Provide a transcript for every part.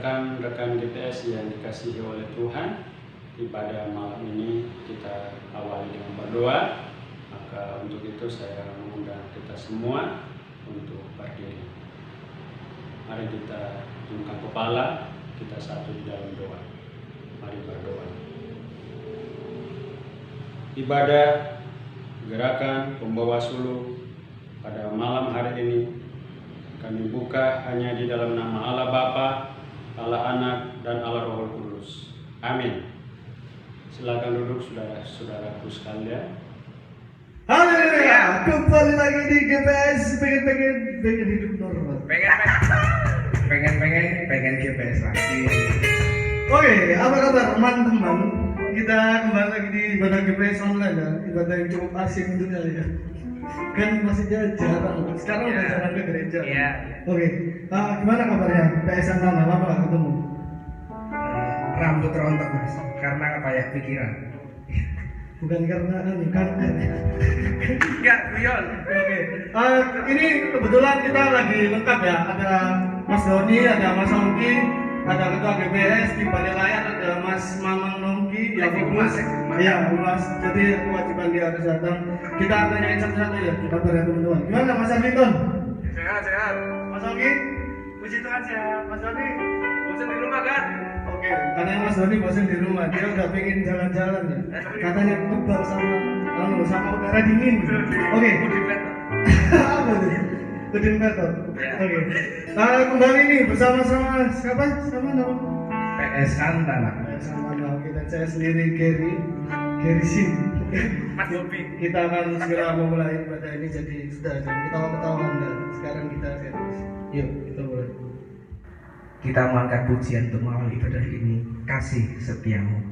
rekan-rekan GPS yang dikasihi oleh Tuhan, ibadah malam ini kita awali dengan berdoa. Maka untuk itu saya mengundang kita semua untuk berdiri. Mari kita tundukkan kepala, kita satu di dalam doa. Mari berdoa. Ibadah gerakan pembawa suluk pada malam hari ini kami buka hanya di dalam nama Allah Bapa, Allah Anak, dan Allah Roh Kudus. Amin. Silakan duduk saudara-saudaraku sekalian. Haleluya, kembali lagi di GPS, pengen hidup normal. Pengen GPS lagi. Oke, apa kabar teman-teman? Kita kembali lagi di ibadah GPS online ya, ibadah yang cukup asing tentunya ya. Kan masih jarang, sekarang udah jarang ke gereja. Iya. Oke, gimana kabarnya? PS-an lama gak ketemu? Rambut rontok mas, karena banyak pikiran. Bukan karena kanker ya. Enggak, guyon. Oke, ini kebetulan kita lagi lengkap ya. Ada Mas Doni, ada Mas Ongki, ada Ketua GPS, di balik layar ada Mas Mamang Nongki, ya Mas. Iya, Mas. Jadi kewajiban dia harus datang. Kita tanyain satu-satu ya, kita beri teman-teman. Gimana Mas Arviton? Sehat. Mas Ongki? Puji Tuhan sehat. Mas Doni? Bosan di rumah kan? Oke, karena Mas Doni bosan di rumah, dia udah pengen jalan-jalan ya. Katanya kebal sama udara dingin. Oke. Apa tuh? Kudin Beto. Oke. Kembali nih bersama-sama siapa? Sama nama? PS Santana. Sama nama kita, saya sendiri Gary Sim. Mas Bobi. Kita akan segera memulai ibadah ini, jadi sudah jangan ketawa-ketawa Anda. Sekarang kita serius. Yuk, kita mulai. Kita mengangkat pujian untuk mengawali ibadah ini. Kasih setiamu.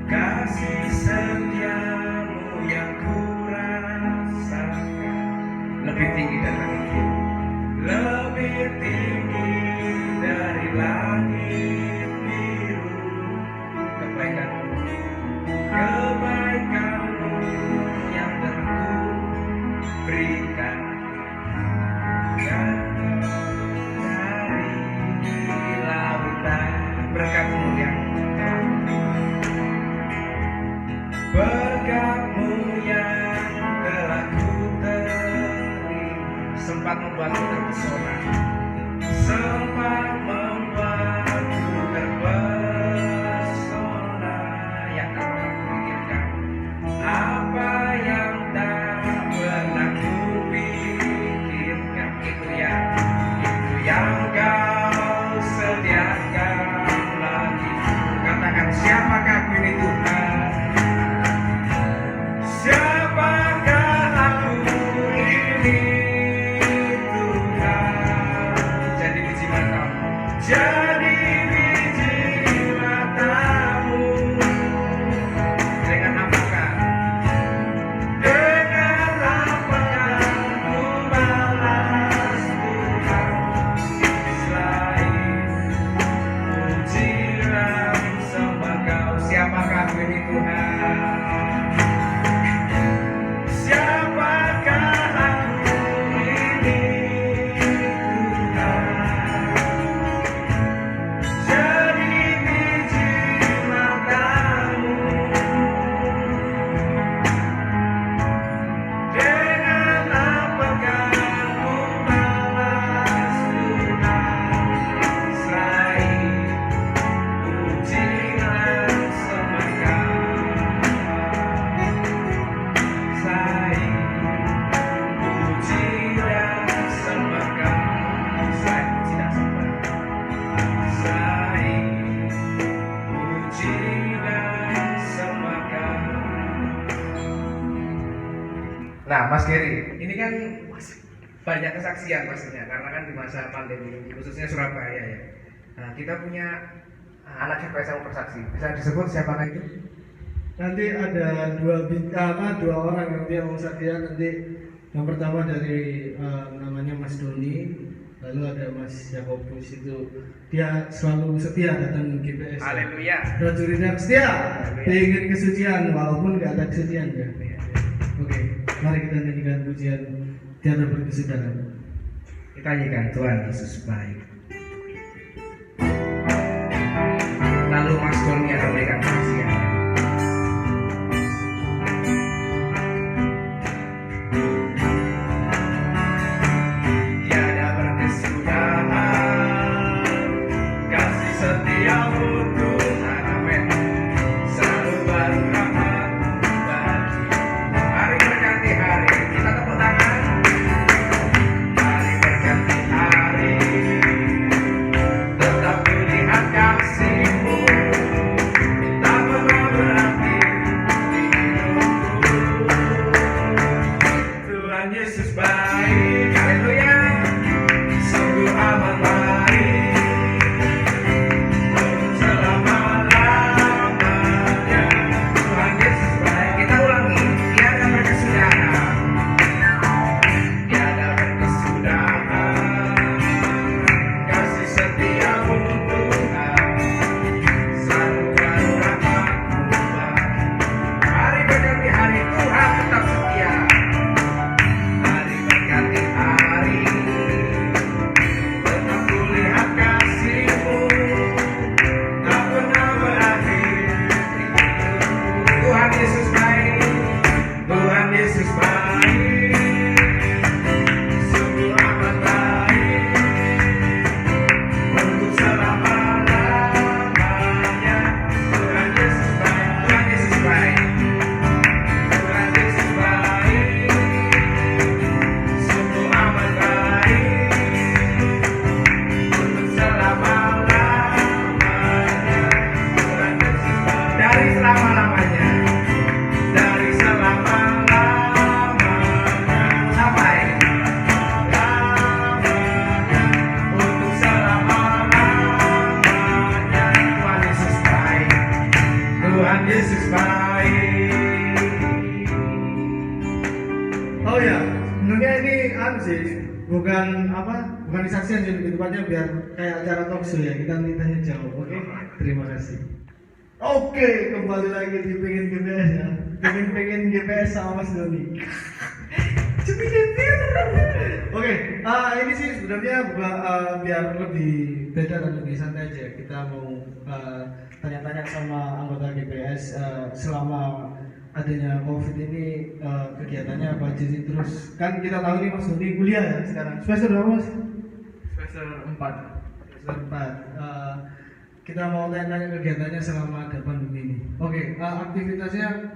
Kasih setiamu yang kurasakan lebih tinggi dari langit, lebih tinggi dari langit biru. Kebaikanmu yang telah ku berikan dari lautan. Berkatmu yang berkatmu yang telah ku terima sempat membuatku terpesona, yang tak pernah kupikirkan, apa yang tak pernah kupikirkan, itu yang kau sediakan lagi. Katakan, siapakah aku ini Tuhan? Siapakah aku ini Tuhan? Jadi biji matamu, jadi biji matamu. Dengan apakah ku balas Tuhan selain puji dan sembah Kau? Siapakah aku ini Tuhan? Nah, Mas Gary, ini kan banyak kesaksian pastinya, karena kan di masa pandemi, khususnya Surabaya ya. Nah, kita punya anak GPS yang bersaksi. Bisa disebut siapakah itu? nanti ada dua orang yang dia mau saksian nanti. Yang pertama dari namanya Mas Doni, lalu ada Mas Yakobus, itu dia selalu setia datang GPS. Haleluya. Prajurit yang setia, ingin kesucian walaupun nggak ada kesucian ya. Oke, mari kita nyanyikan pujian tiada berkesudahan. Kita nyanyikan Tuhan Yesus baik. Lalu Mas Doni akan memberikan saksian. Tiada berkesudahan kasih setiamu Tuhan, amin. Selalu baru rahmat-Mu bagi hari berganti hari. Kita tepuk tangan. Hari berganti hari, tetap kulihat kasih-Mu, tak pernah berhenti di hidupku. Tuhan Yesus baik, haleluya, sungguh amat baik, untuk selama-lamanya. Tuhan Yesus baik. Kita ulangi, tiada berkesudahan, tiada berkesudahan kasih setiamu Tuhan, selalu baru rahmat-Mu bagi hari berganti hari. Tuhan tetap setia. Hari berganti hari, tetap kulihat kasih-Mu, tak pernah berakhir di hidupku. Tuhan Yesus baik, Tuhan Yesus baik, sungguh amat baik, untuk selama-lamanya. Tuhan Yesus baik, Tuhan Yesus baik, Tuhan Yesus baik, sungguh amat baik, untuk selama-lamanya. Tuhan Yesus baik, dari selama-lamanya, dari selama-lamanya sampai lamanya, untuk selama-lamanya. Tuhan Yesus baik, Tuhan Yesus baik. Oh ya, sebenarnya ini sih, bukan kesaksian sih, lebih tepatnya biar kayak acara talk show ya, kita tanya jawab. Oke, terima kasih. Oke, kembali lagi di pengen GPS ya, pengen GPS sama Mas Doni. Oke, ini sih sebenarnya biar lebih beda dan lebih santai aja. Kita mau tanya-tanya sama anggota GPS selama adanya COVID ini, kegiatannya apa aja sih. Terus kan kita tahu nih Mas Doni kuliah ya sekarang. Semester berapa Mas? Semester 4. Semester 4. Kita mau tanya-tanya kegiatannya selama ada pandemi ini. Oke,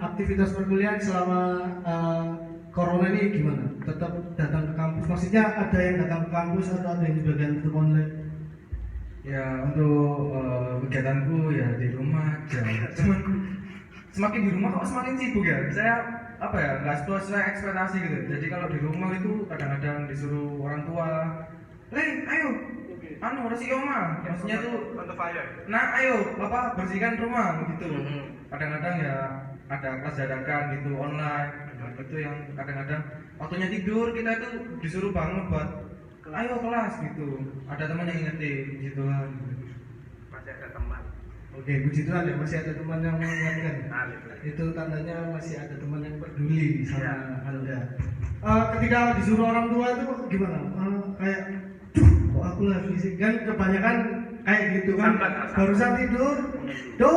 aktivitas perkuliahan selama corona ini gimana? Tetap datang ke kampus? Maksudnya ada yang datang ke kampus atau ada yang sebagian tetap online? Ya untuk kegiatanku ya di rumah aja. Cuman semakin di rumah kok semakin sibuk ya. Saya nggak sesuai ekspektasi gitu. Jadi kalau di rumah itu kadang-kadang disuruh orang tua, ayo, resi oma, maksudnya tuh, nah ayo, bapak bersihkan rumah gitu. Kadang-kadang ya ada kelas dadakan gitu online, itu yang kadang-kadang waktunya tidur kita itu disuruh bangun buat ayo kelas gitu. Ada teman yang ingetin, gitu kan. Masih ada teman. Oke, puji Tuhan ya, masih ada teman yang mengingatkan. Itu tandanya masih ada teman yang peduli sama Anda. Ketika disuruh orang tua itu gimana? Kayak, kok aku lagi sih? Kan kebanyakan kayak gitu kan. Barusan tidur, gitu.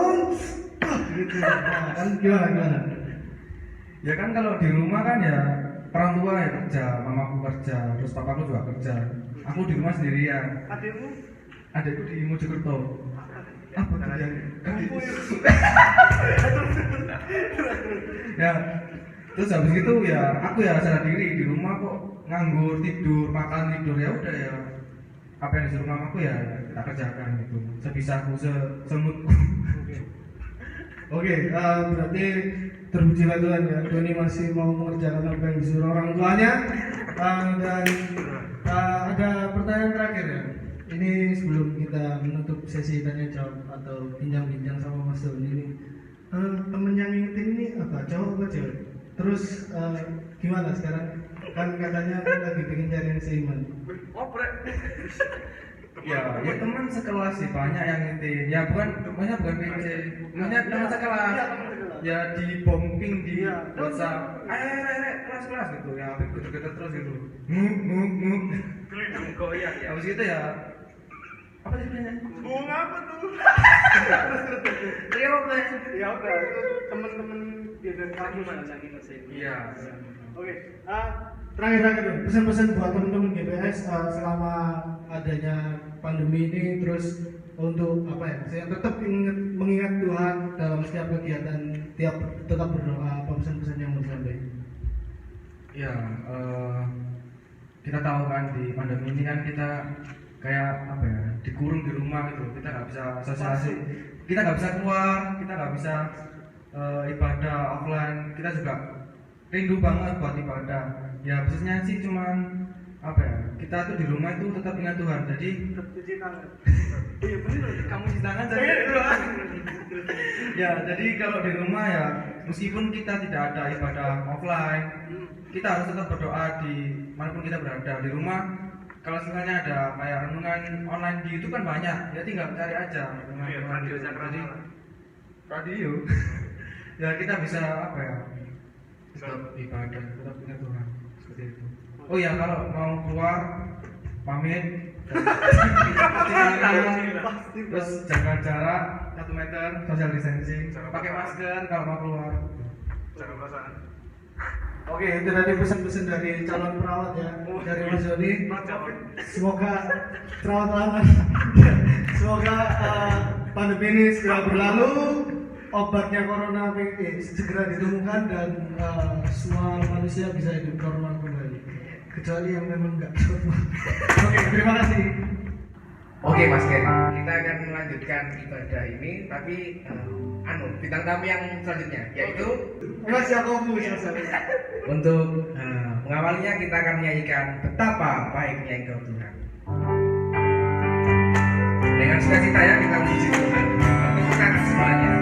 Kan gimana? Ya kan kalau di rumah kan ya orang tua ya kerja, mamaku kerja, terus papaku juga kerja. Aku di rumah sendirian. Adikku di Mojokerto. Apa dia? Ya, terus habis itu ya aku ya sadar diri di rumah kok nganggur, tidur, makan, tidur, ya udah ya apa yang disuruh mamaku ya kita kerjakan gitu sebisaku, semutku. Oke, berarti terpujilah Tuhan ya, Doni masih mau mengerjakan apa yang disuruh orang tuanya. Dan ada pertanyaan terakhir ya. Ini sebelum kita menutup sesi tanya jawab atau bincang-bincang sama Mas Doni ini, temen yang ngingetin ini apa, cowok apa cewek? Terus gimana sekarang? Kan katanya lagi pengen cari yang seiman. Ya teman sekelas sih banyak yang ngintin. Ya bukan PC, maksudnya teman sekelas. Ya di bombing di WhatsApp. Kelas gitu ya, tapi gitu terus gitu. Goyang ya. Habis itu ya apa sih namanya? Bunga apa tuh? Ya udah. Ya udah, temen-temen dia dari kampus. Iya. Oke, terakhir pesan-pesan buat teman-teman GPS selama adanya pandemi ini, terus untuk apa ya? Saya tetap mengingat Tuhan dalam setiap kegiatan, tetap berdoa. Apa pesan-pesan yang mau disampaikan? Ya, kita tahu kan di pandemi ini kan kita kayak apa ya, dikurung di rumah gitu. Kita nggak bisa sosialisasi, kita nggak bisa keluar, kita nggak bisa ibadah offline. Kita juga rindu banget buat ibadah. Ya khususnya sih cuman apa ya, kita tuh di rumah itu tetap ingat Tuhan. Jadi Cuci tangan. iya benar, kamu cuci tangan jadi ya jadi kalau di rumah ya meskipun kita tidak ada ibadah offline, kita harus tetap berdoa di manapun kita berada. Di rumah kalau misalnya ada kayak renungan online di YouTube kan banyak, ya tinggal cari aja radio ya kita bisa apa ya, tetap ibadah, tetap ingat Tuhan seperti itu. Oh ya, kalau mau keluar pamit terus jaga jarak 1 meter, social distancing, pakai masker kalau mau keluar. Oke, itu tadi pesan-pesan dari calon perawat ya, dari Mas Doni. Semoga perawat lama. Semoga pandemi ini segera berlalu, obatnya corona segera ditemukan dan semua manusia bisa hidup normal kembali. Kecuali yang memang nggak normal. Oke, terima kasih. Oke Mas Ken, kita akan melanjutkan ibadah ini, tapi bintang tamu yang selanjutnya yaitu Mas Yakobus. untuk mengawalinya kita akan menyanyikan Betapa Baiknya Engkau Tuhan. Dengan sukacita ya kita memuji Tuhan. Tepuk tangan semuanya.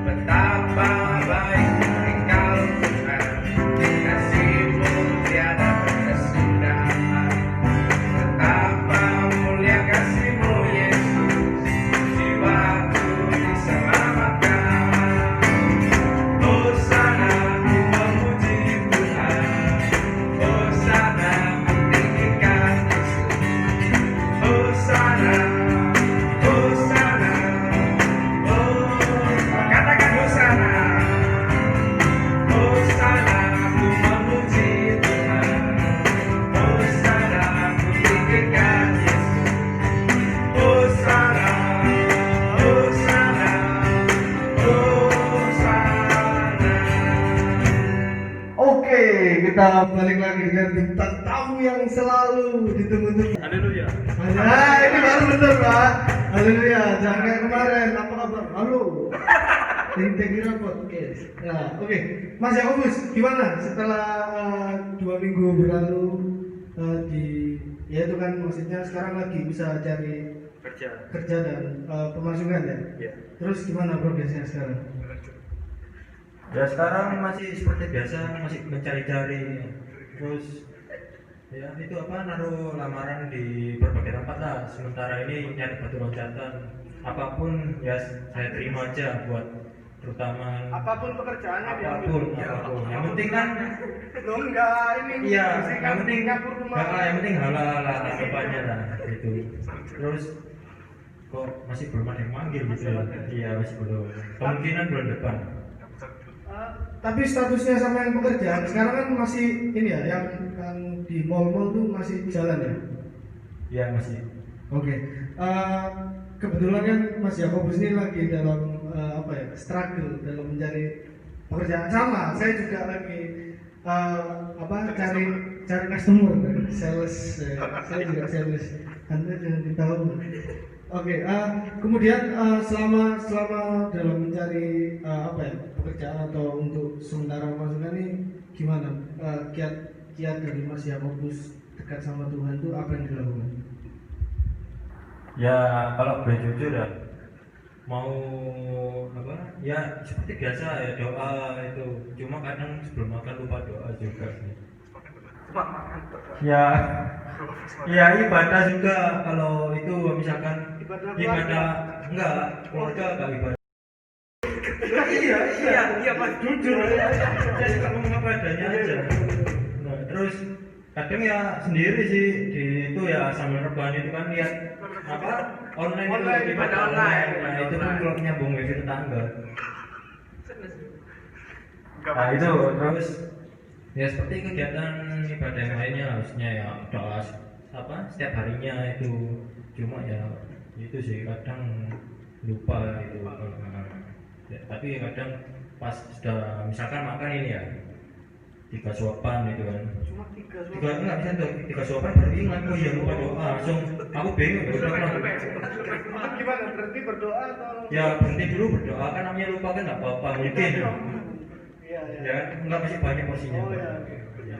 Betapa baiknya Engkau Tuhan, kasih-Mu tiada kesudahan. Betapa mulia kasih-Mu Yesus, jiwaku diselamatkan. Hosana ku memuji Tuhan, Hosana meninggikan Yesus. Hosana, Hosana, katakan Hosana. Hosana ku memuji Tuhan, Hosana ku tinggikan Yesus. Hosana, Hosana, Hosana. Oke, kita balik lagi dengan bintang tamu yang selalu ditunggu-tunggu. Haleluya. Nah, ini baru bener Pak. Haleluya, jangan kayak kemarin. Apa kabar? Halo. Integra Podcast. Nah, oke. Mas Yakobus, gimana setelah 2 minggu berlalu ya itu kan maksudnya sekarang lagi bisa cari kerja dan pemasukan ya? Ya. Terus gimana progresnya sekarang? Ya sekarang masih seperti biasa, masih mencari-cari. Terus ya itu apa, naruh lamaran di berbagai tempat lah. Sementara ini nyari batu loncatan. Apapun ya saya terima aja buat terutama Apapun pekerjaannya apapun. Yang penting kan Lo enggak ini iya, yang penting dapur rumah. yang penting halal lah depannya lah gitu. Terus kok masih belum ada yang manggil gitu ya? Iya masih belum. Kemungkinan bulan depan. Tapi statusnya sama yang pekerjaan sekarang kan masih ini ya, yang di mall-mall tuh masih jalan ya? Iya masih. Oke. Kebetulan kan Mas Yakobus ini lagi dalam struggle dalam mencari pekerjaan. Sama, saya juga lagi cari customer, sales. Saya juga sales. Anda jangan ditahu. Oke, kemudian selama dalam mencari pekerjaan atau untuk sementara pemasukan ini gimana? Kiat dari Mas Yakobus dekat sama Tuhan itu apa yang dilakukan? Ya kalau boleh jujur ya, mau apa ya seperti biasa ya doa itu, cuma kadang sebelum makan lupa doa juga sih. Ya, ya ibadah juga kalau itu misalkan ibadah enggak keluarga enggak ibadah. Iya mas jujur ya, saya suka ngomong apa adanya aja. Nah, terus kadang ya sendiri sih di itu ya sambil rebahan itu kan lihat apa online itu ibadah online. Nah itu kan kalau nyambung wifi tetangga. Nah itu terus ya seperti kegiatan ibadah yang lainnya harusnya ya doa apa setiap harinya itu, cuma ya itu sih kadang lupa itu. Ya, tapi kadang pas sudah misalkan makan ini ya 3 suapan itu kan, Cuma 3 tiga enggak bisa tuh 3 suapan baru ingat oh iya lupa doa, langsung aku bingung ya udah Gimana? Berarti berdoa atau? ya berhenti dulu berdoa, kan namanya lupa kan nggak apa-apa mungkin Iya, ya enggak masih banyak porsinya. Oh, iya. Ya.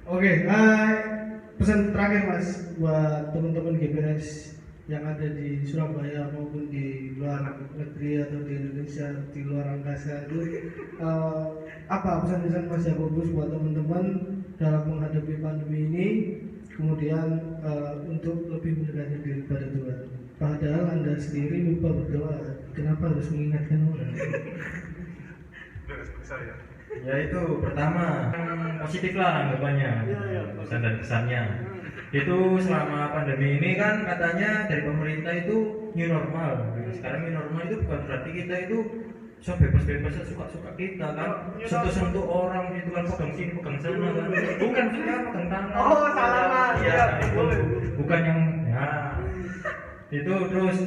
Oke, pesan terakhir mas buat teman-teman GPS yang ada di Surabaya maupun di luar negeri atau di Indonesia, di luar angkasa itu apa pesan-pesan Mas Yakobus buat teman-teman dalam menghadapi pandemi ini, kemudian untuk lebih mendekati diri pada Tuhan. Padahal Anda sendiri lupa berdoa, kenapa harus mengingatkan orang? Ya itu pertama positif lah anggapannya, pesan dan kesannya. Itu selama pandemi ini kan katanya dari pemerintah itu new normal. Sekarang new normal itu bukan berarti kita itu so bebas-bebas suka-suka kita kan, sentuh-sentuh orang itu kan, pegang sini pegang sana kan, bukan kita pegang tangan. Oh salaman, ya itu bukan yang ya itu. Terus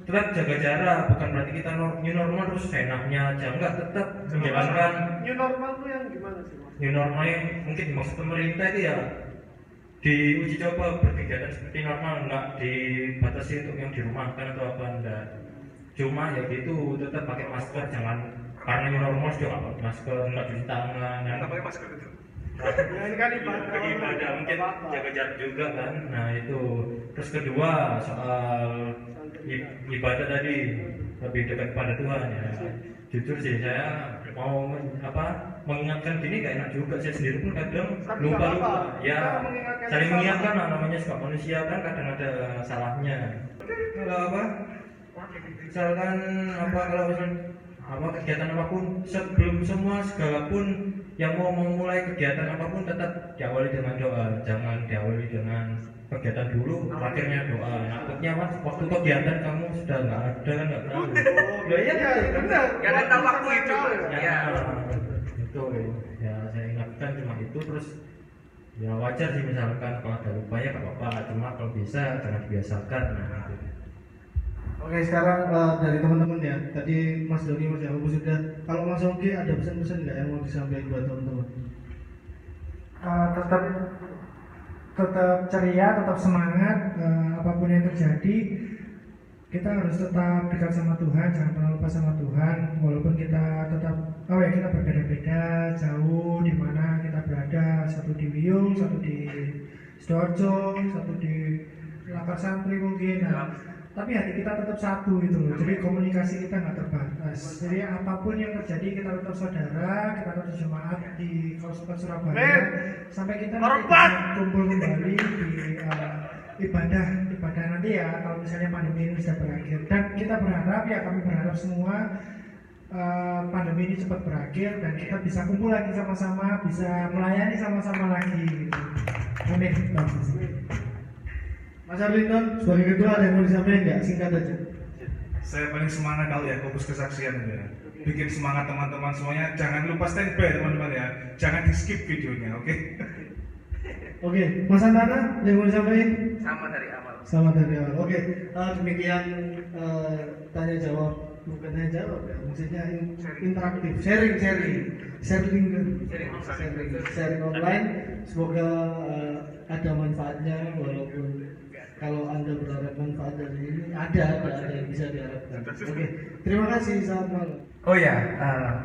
tetap jaga jarak, bukan berarti kita new normal terus enaknya aja, enggak, tetap menjalankan New normal tuh yang gimana sih mas? new normal yang mungkin dimaksud pemerintah itu ya diuji coba berkegiatan seperti normal, enggak dibatasi untuk yang dirumahkan atau apa, enggak. Cuma ya gitu, tetap pakai masker, jangan karena new normal sudah nggak pakai masker, enggak cuci tangan. Enggak pakai masker itu. Ya ini kan ibadah. Bagi ibadah mungkin jaga jarak juga kan. Nah itu. Terus kedua soal ibadah tadi, lebih dekat pada Tuhan ya. Jujur sih saya mau mengingatkan gini gak enak juga, saya sendiri pun kadang lupa ya, saling mengingatkan lah, namanya suka manusia kan kadang ada salahnya. Kalau misalkan kalau kegiatan apapun, sebelum semua segala pun yang mau memulai kegiatan apapun tetap diawali dengan doa, jangan diawali dengan kegiatan dulu akhirnya doa. Takutnya mas waktu kegiatan kamu sudah nggak ada kan, nggak tahu. Ya iya benar. Gak ada tahu waktu itu. Ya, itu ya saya ingatkan cuma itu. Terus ya wajar sih misalkan kalau ada lupa ya nggak apa-apa, cuma kalau bisa jangan dibiasakan. Nah, itu. Oke sekarang dari teman-teman ya, tadi Mas Doni, Mas Yakobus sudah. Kalau Mas Oki ada pesan-pesan nggak yang mau disampaikan buat teman-teman? Tetap ceria, tetap semangat, apapun yang terjadi kita harus tetap dekat sama Tuhan, jangan pernah lupa sama Tuhan. Walaupun kita tetap kita berbeda-beda, jauh di mana kita berada, satu di Wiyung, satu di Sidoarjo, satu di Lakar Santri mungkin. Tapi hati kita tetap satu gitu loh. Jadi komunikasi kita nggak terbatas. Jadi apapun yang terjadi kita tetap saudara, kita tetap jemaat di Kausukan Surabaya sampai kita nanti bisa kumpul kembali di ibadah nanti ya, kalau misalnya pandemi ini sudah berakhir. Dan kita berharap ya, kami berharap semua pandemi ini cepat berakhir dan kita bisa kumpul lagi sama-sama, bisa melayani sama-sama lagi gitu. Amin. Mas Arlindon sebagai ketua ada yang mau disampaikan nggak? Singkat aja. Saya paling semangat kalau ya fokus kesaksian ya. Bikin semangat teman-teman semuanya. Jangan lupa standby teman-teman ya. Jangan di skip videonya, oke? Oke, Mas Antana ada yang mau disampaikan? Sama dari awal. Sama dari awal. Oke, demikian tanya jawab, bukan tanya jawab ya, maksudnya interaktif, sharing online. Semoga ada manfaatnya, walaupun kalau Anda berharap manfaat dari ini ada yang bisa diharapkan. Oke, terima kasih, selamat malam. Oh ya,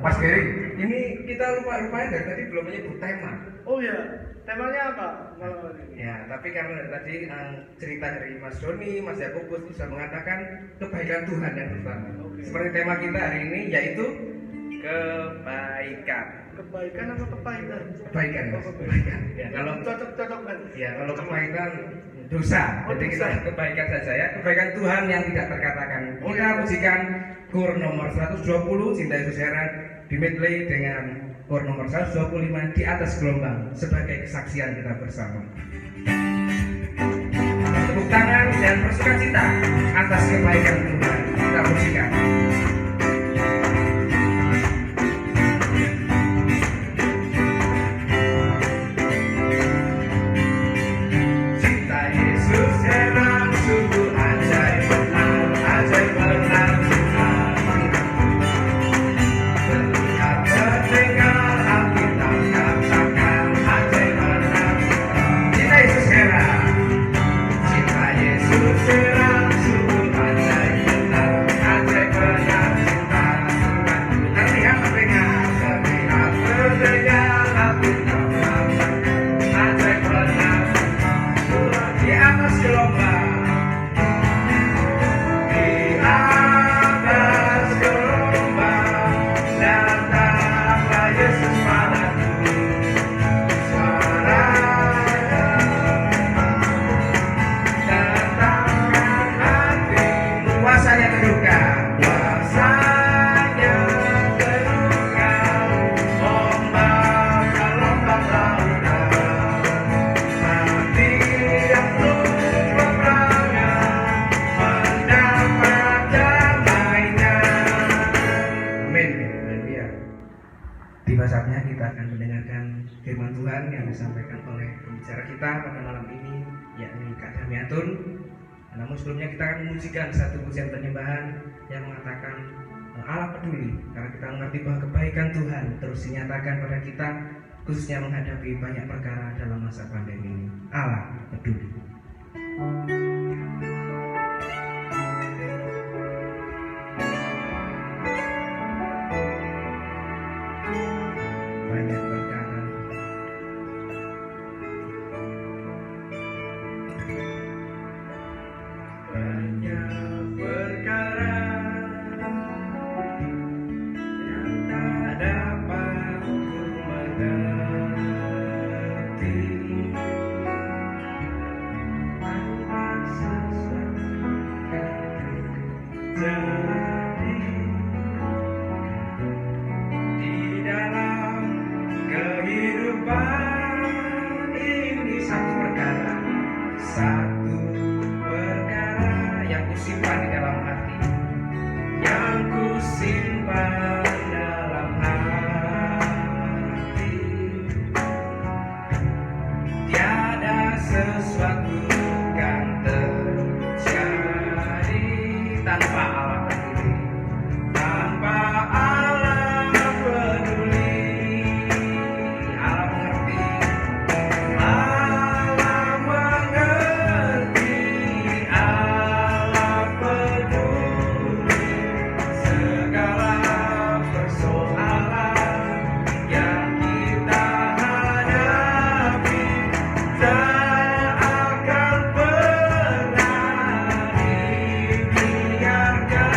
Mas Gary, ini kita lupa-lupain dari tadi belum menyebut tema. Oh iya, temanya apa malam ini? Ya, tapi karena tadi cerita dari Mas Doni, Mas Yakobus itu sudah mengatakan kebaikan Tuhan yang pertama. Seperti tema kita hari ini yaitu kebaikan. Kebaikan apa kepahitan? Kebaikan, Mas. Oh, Kebaikan. Ya, kalau cocok-cocokkan. ya kalau kepahitan dosa. Oh, Jadi kita dosa. kebaikan saja ya. Kebaikan Tuhan yang tidak terkatakan. Kita pujikan kur nomor 120 Cinta Yesus Heran di medley dengan kur nomor 125 di atas gelombang sebagai kesaksian kita bersama. Tepuk tangan dan bersukacita atas kebaikan Tuhan. Kita pujikan. Cinta Yesus heran sungguh ajaib benar, ajaib benar cinta Tuhan. Terlihat terdengar Alkitab katakan ajaib benar cinta Yesus heran. Cinta Yesus heran sungguh ajaib benar, ajaib benar cinta Tuhan. Terlihat terdengar Alkitab katakan ajaib benar di atas gelombang, di atas gelombang datanglah Yesus padaku, suaranya datangkan hati, kuasanya terluka, kuasanya terluka, ombak gelombang lautan. Hati yang penuh peperangan mendapat damainya. Amin. Haleluya. Tiba saatnya kita akan mendengarkan firman Tuhan yang disampaikan oleh pembicara kita pada malam ini, yakni Kak Damiatun. Namun sebelumnya kita akan memujikan satu pujian penyembahan yang mengatakan Allah peduli, karena kita mengerti bahwa kebaikan Tuhan terus dinyatakan pada kita, khususnya menghadapi banyak perkara dalam masa pandemi ini. Allah peduli. Banyak perkara. Banyak perkara yang tak dapat ku mengerti. Tanpa sesuatu terjadi di dalam kehidupan ini. Satu perkara yang kusimpan di dalam hati, yang kusimpan dalam hati. Tiada sesuatu kan terjadi tanpa Allah peduli, tanpa Allah peduli. Allah mengerti, Allah mengerti, Allah peduli segala persoalan yang kita hadapi. Tak akan pernah dibiarkan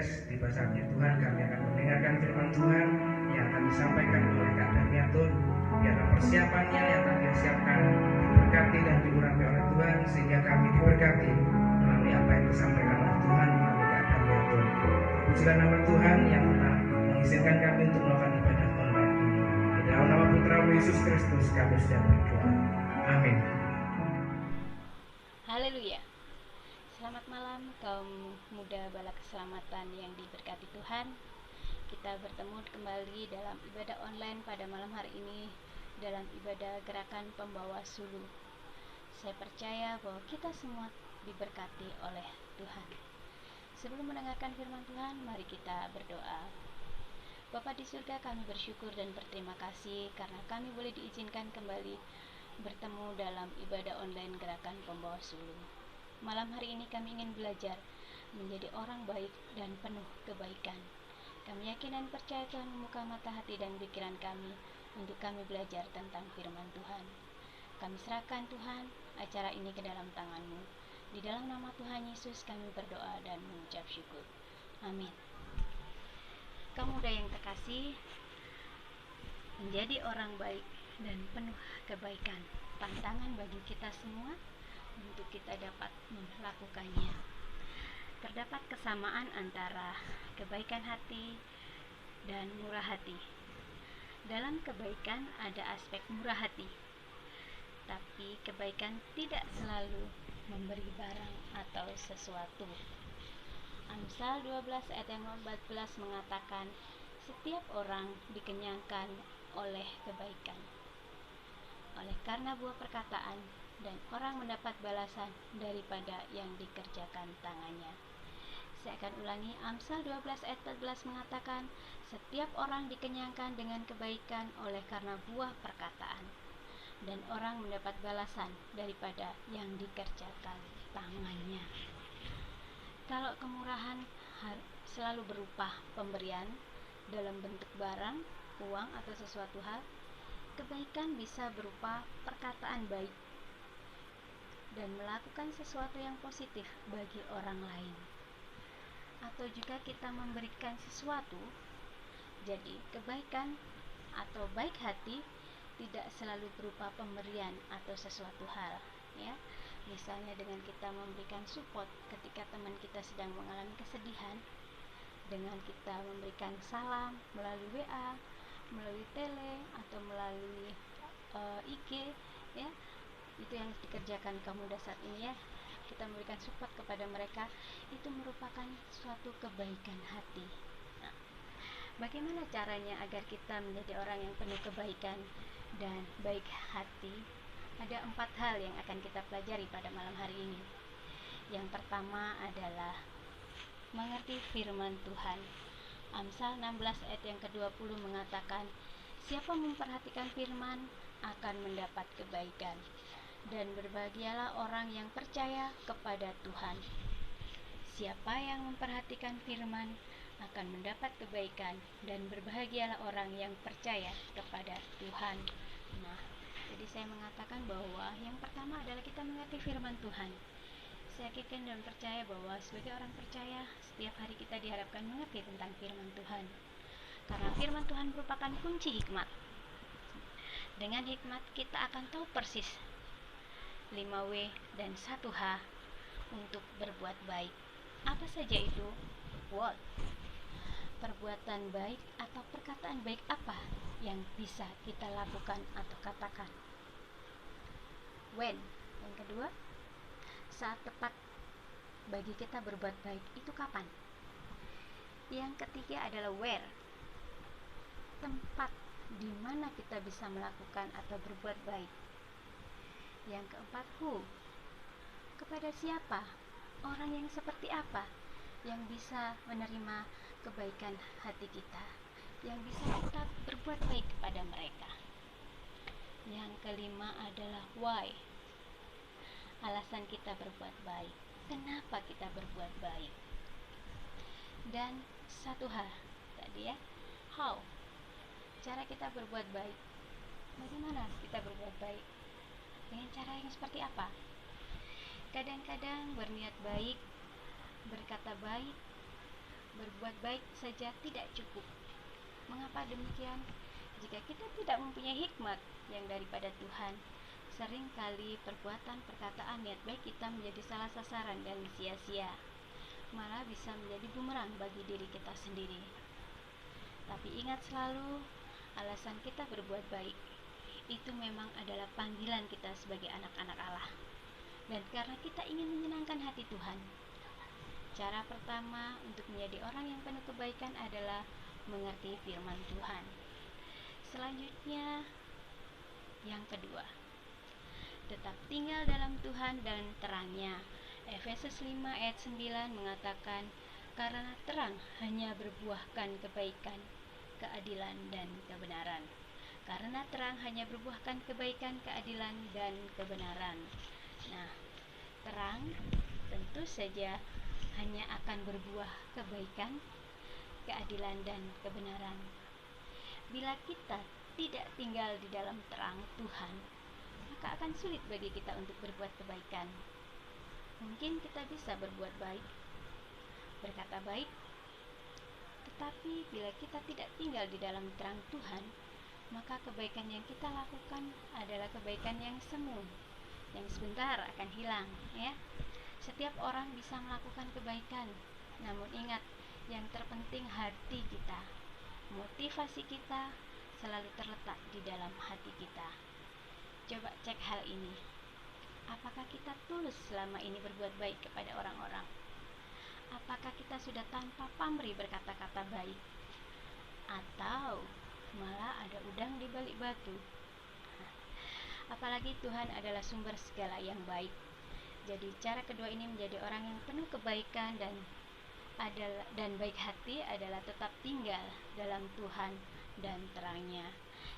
GBS. Tiba saatnya Tuhan, kami akan mendengarkan firman Tuhan yang akan disampaikan oleh Kak Daniatur. Biarlah persiapannya yang akan dia siapkan diberkati dan diurapi oleh Tuhan, sehingga kami diberkati melalui apa yang disampaikan oleh Tuhan melalui Kak Daniatur. Pujilah nama Tuhan yang telah mengizinkan kami untuk melakukan ibadah online ini. Di dalam nama Putra Yesus Kristus kami sudah berdoa. Amin. Haleluya. Selamat malam kaum muda bala keselamatan yang diberkati Tuhan. Kita bertemu kembali dalam ibadah online pada malam hari ini dalam ibadah gerakan pembawa sulu. Saya percaya bahwa kita semua diberkati oleh Tuhan. Sebelum mendengarkan firman Tuhan, mari kita berdoa. Bapa di surga, kami bersyukur dan berterima kasih karena kami boleh diizinkan kembali bertemu dalam ibadah online gerakan pembawa sulu. Malam hari ini kami ingin belajar menjadi orang baik dan penuh kebaikan. Kami yakin dan percaya Tuhan membuka mata hati dan pikiran kami untuk kami belajar tentang firman Tuhan. Kami serahkan Tuhan acara ini ke dalam tangan-Mu. Di dalam nama Tuhan Yesus kami berdoa dan mengucap syukur. Amin. Kamu muda yang terkasih, menjadi orang baik dan penuh kebaikan, tantangan bagi kita semua untuk kita dapat melakukannya. Terdapat kesamaan antara kebaikan hati dan murah hati. Dalam kebaikan ada aspek murah hati, tapi kebaikan tidak selalu memberi barang atau sesuatu. Amsal 12 ayat yang 14 mengatakan, setiap orang dikenyangkan oleh kebaikan, oleh karena buah perkataan, dan orang mendapat balasan daripada yang dikerjakan tangannya. Saya akan ulangi, Amsal 12 ayat 14 mengatakan, setiap orang dikenyangkan dengan kebaikan oleh karena buah perkataan, dan orang mendapat balasan daripada yang dikerjakan tangannya. Kalau kemurahan selalu berupa pemberian dalam bentuk barang, uang, atau sesuatu hal, kebaikan bisa berupa perkataan baik dan melakukan sesuatu yang positif bagi orang lain. Atau juga kita memberikan sesuatu. Jadi kebaikan atau baik hati tidak selalu berupa pemberian atau sesuatu hal, ya. Misalnya dengan kita memberikan support ketika teman kita sedang mengalami kesedihan, dengan kita memberikan salam melalui WA, melalui tele, atau melalui IG, ya. Itu yang dikerjakan kaum muda saat ini, ya. Kita memberikan support kepada mereka, itu merupakan suatu kebaikan hati. Nah, bagaimana caranya agar kita menjadi orang yang penuh kebaikan dan baik hati? Ada 4 hal yang akan kita pelajari pada malam hari ini. Yang pertama adalah mengerti firman Tuhan. Amsal 16 ayat yang ke-20 mengatakan, siapa memperhatikan firman akan mendapat kebaikan, dan berbahagialah orang yang percaya kepada Tuhan. Siapa yang memperhatikan firman akan mendapat kebaikan, dan berbahagialah orang yang percaya kepada Tuhan. Nah, jadi saya mengatakan bahwa yang pertama adalah kita mengerti firman Tuhan. Saya yakin dan percaya bahwa sebagai orang percaya, setiap hari kita diharapkan mengerti tentang firman Tuhan. Karena firman Tuhan merupakan kunci hikmat. Dengan hikmat kita akan tahu persis 5W dan 1H untuk berbuat baik. Apa saja itu? What? Perbuatan baik atau perkataan baik apa yang bisa kita lakukan atau katakan? When? Yang kedua, saat tepat bagi kita berbuat baik itu kapan? Yang ketiga adalah where, tempat di mana kita bisa melakukan atau berbuat baik. Yang keempat, who, kepada siapa, orang yang seperti apa yang bisa menerima kebaikan hati kita, yang bisa kita berbuat baik kepada mereka. Yang kelima adalah why, alasan kita berbuat baik, kenapa kita berbuat baik. Dan 1H tadi, ya, how, cara kita berbuat baik. Bagaimana kita berbuat baik? Dengan cara yang seperti apa? Kadang-kadang berniat baik, berkata baik, berbuat baik saja tidak cukup. Mengapa demikian? Jika kita tidak mempunyai hikmat yang daripada Tuhan, seringkali perbuatan, perkataan, niat baik kita menjadi salah sasaran dan sia-sia, malah bisa menjadi bumerang bagi diri kita sendiri. Tapi ingat selalu, alasan kita berbuat baik itu memang adalah panggilan kita sebagai anak-anak Allah, dan karena kita ingin menyenangkan hati Tuhan. Cara pertama untuk menjadi orang yang penuh kebaikan adalah mengerti firman Tuhan. Selanjutnya, yang kedua, tetap tinggal dalam Tuhan dan terangnya. Efesus 5 ayat 9 mengatakan, karena terang hanya berbuahkan kebaikan, keadilan, dan kebenaran. Karena terang hanya berbuahkan kebaikan, keadilan, dan kebenaran. Nah, terang tentu saja hanya akan berbuah kebaikan, keadilan, dan kebenaran. Bila kita tidak tinggal di dalam terang Tuhan, maka akan sulit bagi kita untuk berbuat kebaikan. Mungkin kita bisa berbuat baik, berkata baik, tetapi bila kita tidak tinggal di dalam terang Tuhan, maka kebaikan yang kita lakukan adalah kebaikan yang semu, yang sebentar akan hilang, ya. Setiap orang bisa melakukan kebaikan, namun ingat, yang terpenting hati kita, motivasi kita selalu terletak di dalam hati kita. Coba cek hal ini. Apakah kita tulus selama ini berbuat baik kepada orang-orang? Apakah kita sudah tanpa pamrih berkata-kata baik? Atau malah ada udang di balik batu? Apalagi Tuhan adalah sumber segala yang baik. Jadi cara kedua ini menjadi orang yang penuh kebaikan dan baik hati adalah tetap tinggal dalam Tuhan dan terangnya.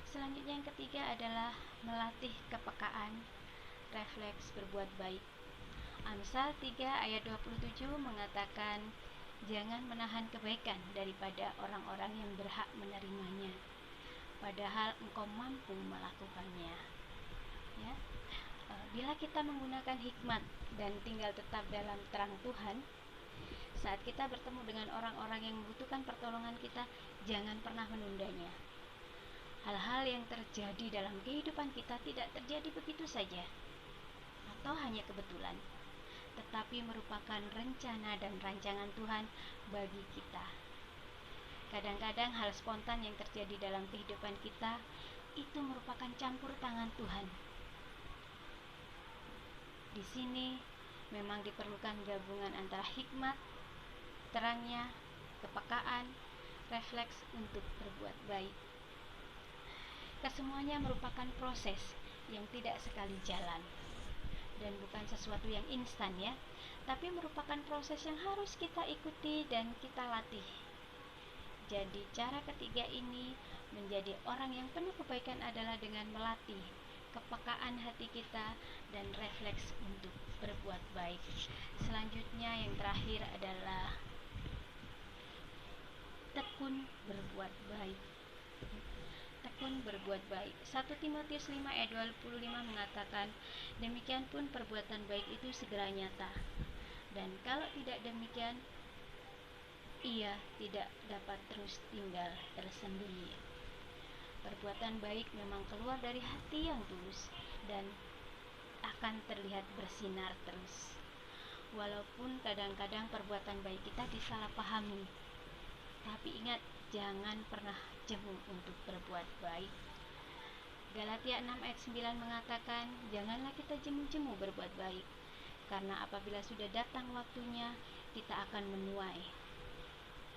Selanjutnya yang ketiga adalah melatih kepekaan, refleks berbuat baik. Amsal 3 ayat 27 mengatakan, jangan menahan kebaikan daripada orang-orang yang berhak menerimanya, padahal engkau mampu melakukannya. Ya. Bila kita menggunakan hikmat dan tinggal tetap dalam terang Tuhan, saat kita bertemu dengan orang-orang yang membutuhkan pertolongan kita, jangan pernah menundanya. Hal-hal yang terjadi dalam kehidupan kita tidak terjadi begitu saja atau hanya kebetulan, tetapi merupakan rencana dan rancangan Tuhan bagi kita. Kadang-kadang hal spontan yang terjadi dalam kehidupan kita itu merupakan campur tangan Tuhan. Di sini memang diperlukan gabungan antara hikmat, terangnya, kepekaan, refleks untuk berbuat baik. Kesemuanya merupakan proses yang tidak sekali jalan dan bukan sesuatu yang instan, ya, tapi merupakan proses yang harus kita ikuti dan kita latih. Jadi cara ketiga ini menjadi orang yang penuh kebaikan adalah dengan melatih kepekaan hati kita dan refleks untuk berbuat baik. Selanjutnya yang terakhir adalah tekun berbuat baik. Tekun berbuat baik. 1 Timotius 5 ayat 25 mengatakan, demikian pun perbuatan baik itu segera nyata, dan kalau tidak demikian, ia tidak dapat terus tinggal tersembunyi. Perbuatan baik memang keluar dari hati yang tulus dan akan terlihat bersinar terus. Walaupun kadang-kadang perbuatan baik kita disalahpahami, tapi ingat, jangan pernah jemu untuk berbuat baik. Galatia 6 ayat 9 mengatakan, janganlah kita jemu-jemu berbuat baik, karena apabila sudah datang waktunya, kita akan menuai.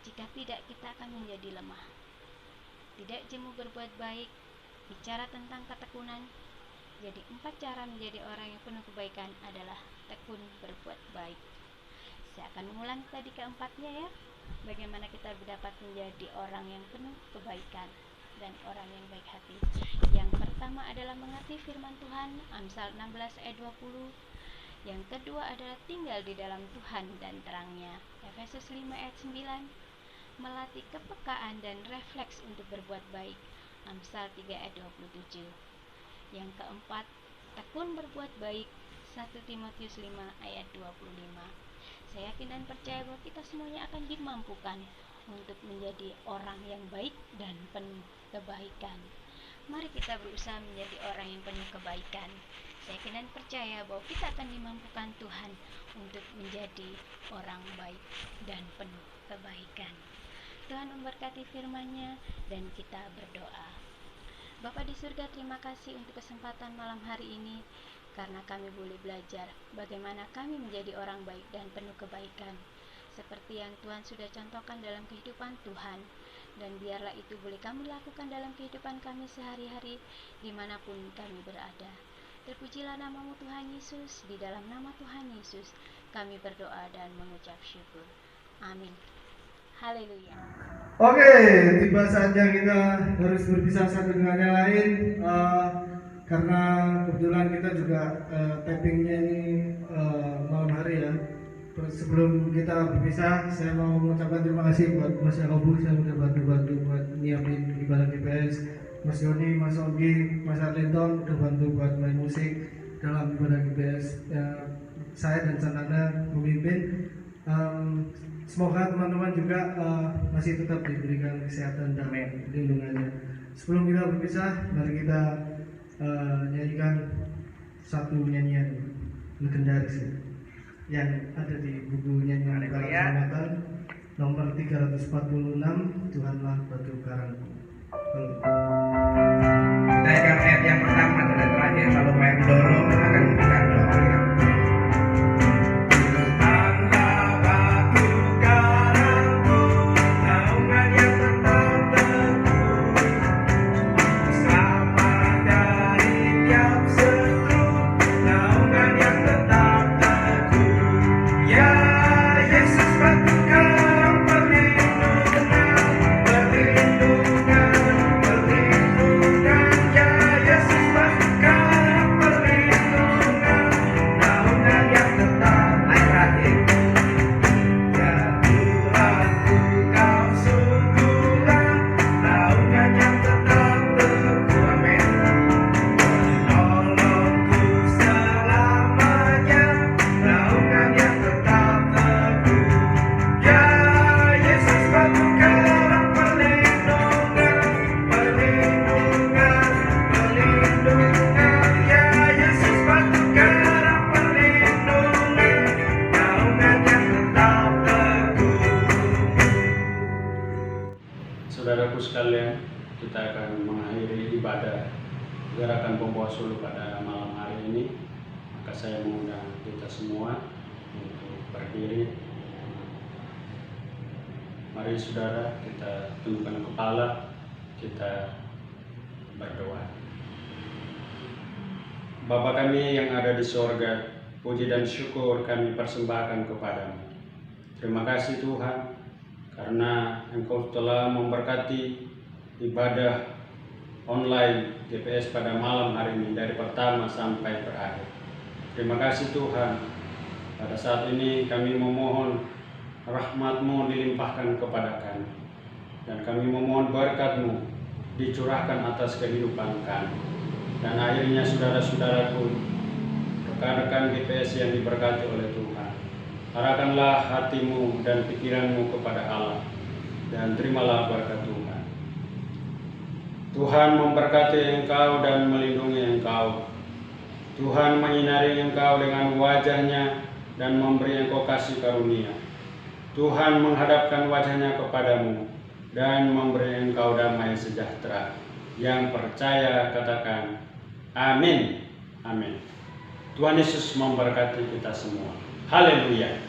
Jika tidak, kita akan menjadi lemah. Tidak jemu berbuat baik, bicara tentang ketekunan. Jadi 4 cara menjadi orang yang penuh kebaikan adalah tekun berbuat baik. Saya akan mengulang tadi keempatnya, ya. Bagaimana kita dapat menjadi orang yang penuh kebaikan dan orang yang baik hati. Yang pertama adalah mengerti firman Tuhan, Amsal 16 ayat 20. Yang kedua adalah tinggal di dalam Tuhan dan terangnya, Efesus 5 ayat 9. Melatih kepekaan dan refleks untuk berbuat baik, Amsal 3 ayat 27. Yang keempat, tekun berbuat baik, 1 Timotius 5 ayat 25. Saya yakin dan percaya bahwa kita semuanya akan dimampukan untuk menjadi orang yang baik dan penuh kebaikan. Mari kita berusaha menjadi orang yang penuh kebaikan. Saya yakin dan percaya bahwa kita akan dimampukan Tuhan untuk menjadi orang baik dan penuh kebaikan. Tuhan memberkati firman-Nya dan kita berdoa. Bapa di surga, terima kasih untuk kesempatan malam hari ini, karena kami boleh belajar bagaimana kami menjadi orang baik dan penuh kebaikan, seperti yang Tuhan sudah contohkan dalam kehidupan Tuhan. Dan biarlah itu boleh kami lakukan dalam kehidupan kami sehari-hari, dimanapun kami berada. Terpujilah nama-Mu Tuhan Yesus. Di dalam nama Tuhan Yesus kami berdoa dan mengucap syukur. Amin. Haleluya. Oke, tiba saatnya kita harus berpisah satu dengan yang lain, karena kebetulan kita juga tappingnya ini malam hari ya. Terus sebelum kita berpisah, saya mau mengucapkan terima kasih buat Mas Yakobus yang udah bantu-bantu buat nyiapin ibadah GPS, Mas Yoni, Mas Ogi, Mas Arlinton udah bantu buat main musik dalam ibadah GPS. Saya dan Sananda memimpin. Semoga teman-teman juga masih tetap diberikan kesehatan dan lindungannya. Sebelum kita berpisah, mari kita nyanyikan satu nyanyian legendaris yang ada di buku nyanyian Keselamatan nomor 346, Tuhanlah Batu Karangku. Naikkan ayat yang pertama dan terakhir, lalu main dorong akan memberikan doa yang Saudaraku sekalian, kita akan mengakhiri ibadah gerakan pembawa suluk pada malam hari ini. Maka saya mengundang kita semua untuk berdiri. Mari saudara, kita tundukkan kepala, kita berdoa. Bapa kami yang ada di sorga, puji dan syukur kami persembahkan kepadamu. Terima kasih Tuhan, karena Engkau telah memberkati ibadah online GPS pada malam hari ini dari pertama sampai berakhir. Terima kasih Tuhan. Pada saat ini kami memohon rahmat-Mu dilimpahkan kepada kami, dan kami memohon berkat-Mu dicurahkan atas kehidupan kami. Dan akhirnya saudara-saudaraku, rekan-rekan GPS yang diberkati oleh Tuhan, arahkanlah hatimu dan pikiranmu kepada Allah, dan terimalah berkat Tuhan. Tuhan memberkati engkau dan melindungi engkau. Tuhan menyinari engkau dengan wajah-Nya dan memberi engkau kasih karunia. Tuhan menghadapkan wajah-Nya kepadamu dan memberi engkau damai sejahtera. Yang percaya katakan amin. Amin. Tuhan Yesus memberkati kita semua. Haleluya.